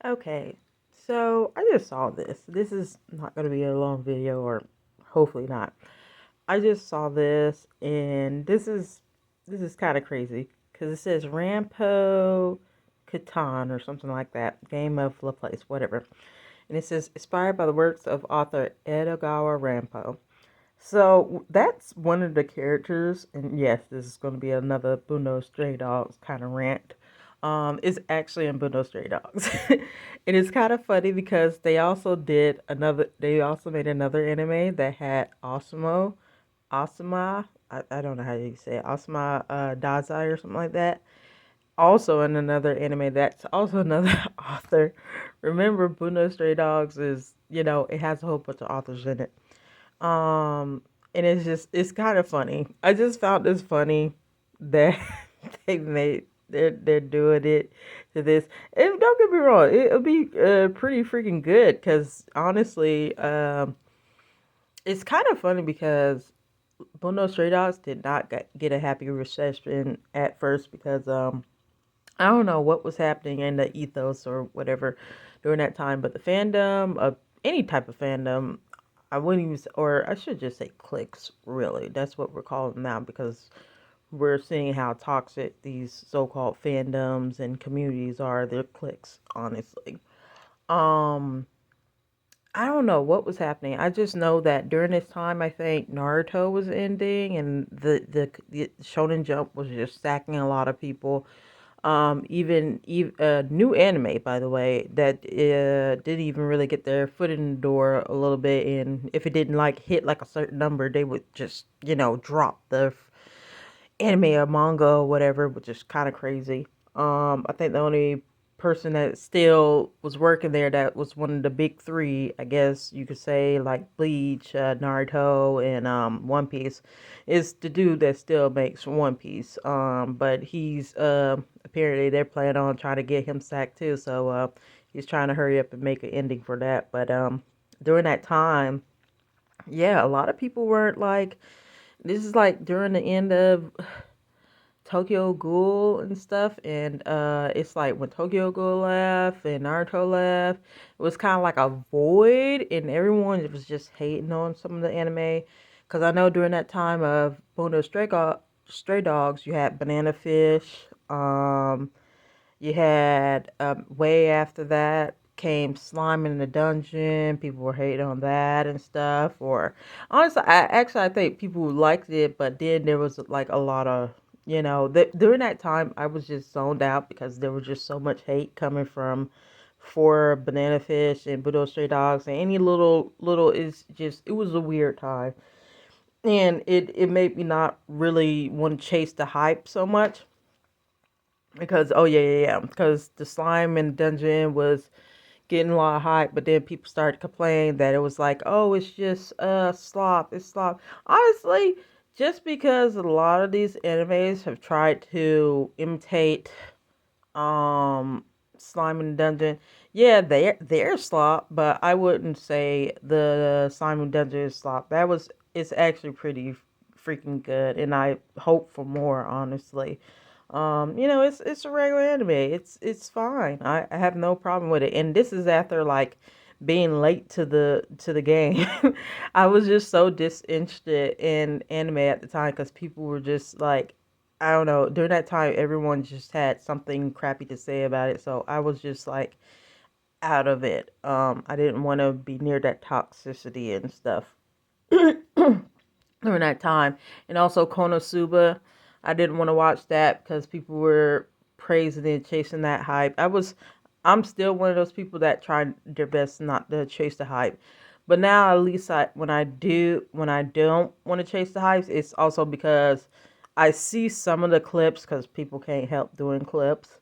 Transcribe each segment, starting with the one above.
Okay, so I just saw this. This is not going to be a long video, or hopefully not. I just saw this, and this is kind of crazy because it says Ranpo Catan or something like that, Game of La Place, whatever. And it says inspired by the works of author Edogawa Ranpo. So that's one of the characters, and yes, this is going to be another Bunno Stray Dogs kind of rant. Is actually in Bunno Stray Dogs. It is kind of funny because they also made another anime that had Asuma, I don't know how you say it, Asuma Dazai or something like that. Also in another anime that's also another author. Remember, Bunno Stray Dogs is, it has a whole bunch of authors in it. Um, and it's kind of funny. I just found this funny that they're doing it to this. And don't get me wrong, it'll be pretty freaking good because honestly, it's kind of funny because Bono Stray Dogs did not get a happy reception at first because I don't know what was happening in the ethos or whatever during that time, but the fandom of any type of fandom, I wouldn't even, or I should just say cliques, really. That's what we're calling them now because we're seeing how toxic these so-called fandoms and communities are. They're cliques, honestly. Um, I don't know what was happening. I just know that during this time, I think Naruto was ending, and the Shonen Jump was just stacking a lot of people. Even new anime, by the way, that didn't even really get their foot in the door a little bit, and if it didn't like hit like a certain number, they would just drop the anime or manga or whatever, which is kind of crazy. I think the only person that still was working there that was one of the big three, I guess you could say, like Bleach, Naruto, and One Piece, is the dude that still makes One Piece. But he's apparently they're planning on trying to get him sacked too, so he's trying to hurry up and make an ending for that. But during that time, yeah, a lot of people weren't like. This is like during the end of Tokyo Ghoul and stuff, and it's like when Tokyo Ghoul left and Naruto left, it was kind of like a void, and everyone was just hating on some of the anime. Because I know during that time of Stray Dogs, you had Banana Fish, you had way after that came Slime in the Dungeon. People were hating on that and stuff. Or honestly, I think people liked it, but then there was like a lot of during that time I was just zoned out because there was just so much hate coming from for Banana Fish and Budo Stray Dogs and any little is just it was a weird time. And it made me not really want to chase the hype so much because because the slime in the dungeon was getting a lot of hype, but then people started complaining that it was like, oh, it's just slop, it's slop. Honestly, just because a lot of these animes have tried to imitate um slime in the dungeon, yeah, they're slop, but I wouldn't say the slime in the dungeon is slop. It's actually pretty freaking good, and I hope for more, honestly. It's a regular anime. It's fine. I have no problem with it. And this is after like being late to the game. I was just so disinterested in anime at the time because people were just like, I don't know. During that time, everyone just had something crappy to say about it. So I was just like out of it. I didn't want to be near that toxicity and stuff during that time. And also Konosuba, I didn't want to watch that because people were praising and chasing that hype. I'm still one of those people that try their best not to chase the hype. But now at least when I don't want to chase the hype, it's also because I see some of the clips because people can't help doing clips.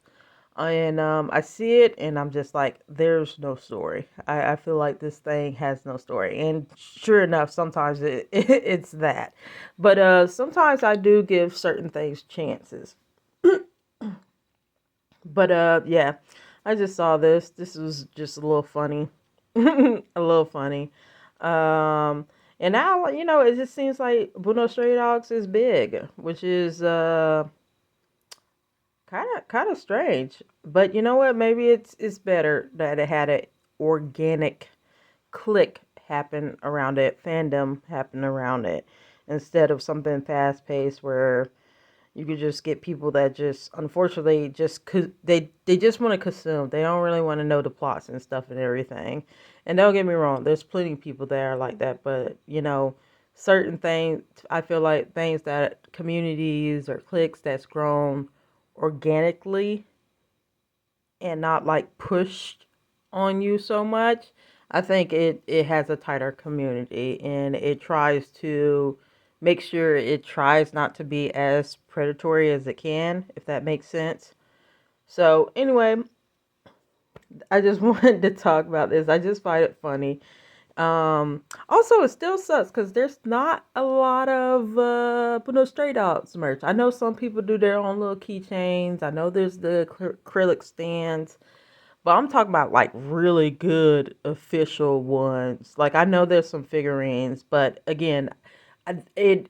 And I see it, and I'm just like, there's no story. I feel like this thing has no story. And sure enough, sometimes it's that. But sometimes I do give certain things chances. But yeah, I just saw this. This was just a little funny. A little funny. Um, and now, it just seems like Bruno Stray Dogs is big, which is Kind of strange. But you know what? Maybe it's better that it had an organic click happen around it, fandom happen around it, instead of something fast paced where you could just get people that just unfortunately they just want to consume. They don't really want to know the plots and stuff and everything. And don't get me wrong, there's plenty of people that are like that, but certain things, I feel like things that communities or cliques that's grown organically and not like pushed on you so much. I think it has a tighter community, and it tries to make sure it tries not to be as predatory as it can, if that makes sense. So anyway, I just wanted to talk about this. I just find it funny. Also, it still sucks because there's not a lot of no Stray Dogs merch. I know some people do their own little keychains. I know there's the acrylic stands. But I'm talking about like really good official ones. Like I know there's some figurines, but again, it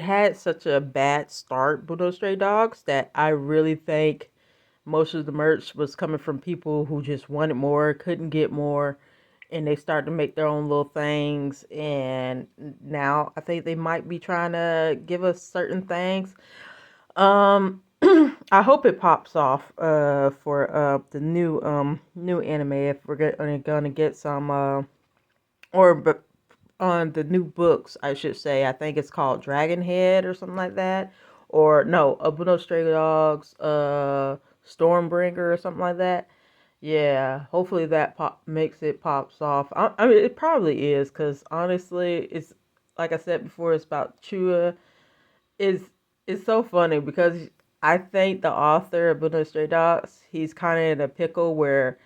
had such a bad start with those Stray Dogs that I really think most of the merch was coming from people who just wanted more, couldn't get more, and they started to make their own little things. And now I think they might be trying to give us certain things. I hope it pops off for the new anime, if we're gonna get some or but on the new books, I should say. I think it's called Dragon Head or something like that, or no, Abuno Stray Dogs Stormbringer or something like that. Yeah, hopefully that makes it pops off. I mean, it probably is, because honestly, it's like I said before, it's about Chua. It's so funny because I think the author of Buddha Stray Dogs, he's kind of in a pickle where,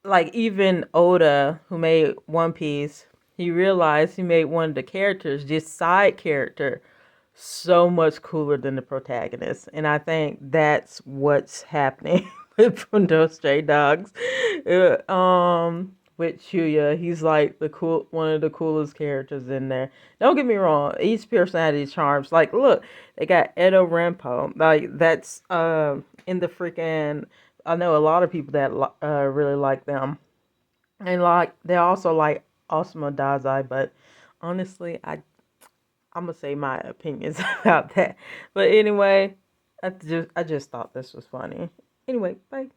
like, even Oda, who made One Piece, he realized he made one of the characters, this side character, so much cooler than the protagonist. And I think that's what's happening with Bundo Stray Dogs. With Chuya, he's like one of the coolest characters in there. Don't get me wrong, each personality charms. Like, look, they got Edo Ranpo. Like, that's in the freaking. I know a lot of people that really like them, and like they also like Osama Dazai. But honestly, I'm gonna say my opinions about that. But anyway, I just thought this was funny. Anyway, bye.